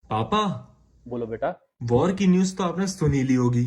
पापा, बोलो बेटा। वॉर की न्यूज़ तो आपने सुन ही ली होगी।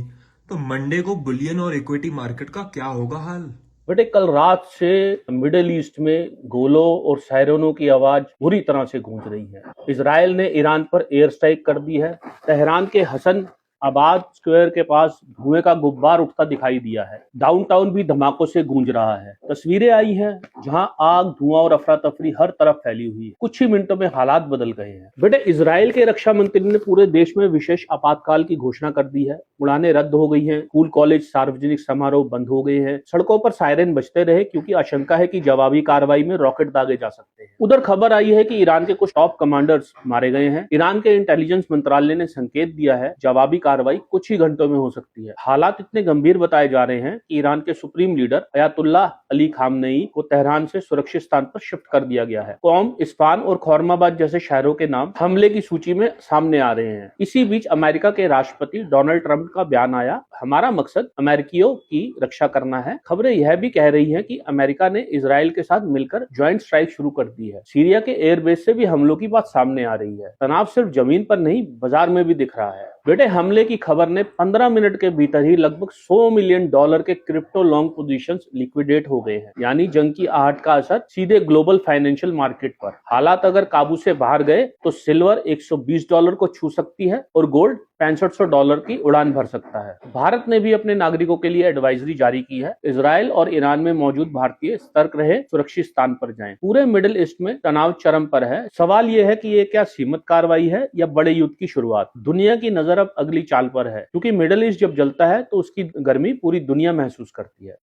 तो मंडे को बुलियन और इक्विटी मार्केट का क्या होगा हाल? बेटे, कल रात से मिडिल ईस्ट में गोलों और सायरनों की आवाज बुरी तरह से गूंज रही है। इसराइल ने ईरान पर एयर स्ट्राइक कर दी है। तेहरान के हसन आबाद स्क्वायर के पास धुएं का गुब्बार उठता दिखाई दिया है। डाउनटाउन भी धमाकों से गूंज रहा है। तस्वीरें आई हैं जहां आग, धुआं और अफरा तफरी हर तरफ फैली हुई है। कुछ ही मिनटों में हालात बदल गए हैं। बेटे, इसराइल के रक्षा मंत्री ने पूरे देश में विशेष आपातकाल की घोषणा कर दी है। उड़ानें रद्द हो गई हैं। स्कूल, कॉलेज, सार्वजनिक समारोह बंद हो गए हैं। सड़कों पर सायरन बजते रहे क्योंकि आशंका है कि जवाबी कार्रवाई में रॉकेट दागे जा सकते हैं। उधर खबर आई है कि ईरान के कुछ टॉप कमांडर्स मारे गए हैं। ईरान के इंटेलिजेंस मंत्रालय ने संकेत दिया है जवाबी कार्रवाई कुछ ही घंटों में हो सकती है। हालात इतने गंभीर बताए जा रहे हैं कि ईरान के supreme leader Ayatollah Ali Khamenei को तेहरान से सुरक्षित स्थान पर शिफ्ट कर दिया गया है। कौम, इस्फान और खौरमाबाद जैसे शहरों के नाम हमले की सूची में सामने आ रहे हैं। इसी बीच अमेरिका के राष्ट्रपति डोनाल्ड ट्रंप का बयान आया, हमारा मकसद अमेरिकियों की रक्षा करना है। खबरें यह भी कह रही हैं कि अमेरिका ने इजराइल के साथ मिलकर ज्वाइंट स्ट्राइक शुरू कर दी है। सीरिया के एयरबेस से भी हमलों की बात सामने आ रही है। तनाव सिर्फ जमीन पर नहीं, बाजार में भी दिख रहा है। बेटे, हमले की खबर ने 15 मिनट के भीतर ही लगभग $100 मिलियन के क्रिप्टो लॉन्ग पोजीशंस लिक्विडेट हो गए हैं। यानी जंग की आहट का असर सीधे ग्लोबल फाइनेंशियल मार्केट पर। हालात अगर काबू से बाहर गए तो सिल्वर $120 को छू सकती है और गोल्ड $6500 की उड़ान भर सकता है। भारत ने भी अपने नागरिकों के लिए एडवाइजरी जारी की है। इजराइल और ईरान में मौजूद भारतीय सतर्क रहे, सुरक्षित स्थान पर जाएं। पूरे मिडिल ईस्ट में तनाव चरम पर है। सवाल यह है कि ये क्या सीमित कार्रवाई है या बड़े युद्ध की शुरुआत? दुनिया की नजर अब अगली चाल पर है, क्योंकि मिडिल ईस्ट जब जलता है तो उसकी गर्मी पूरी दुनिया महसूस करती है।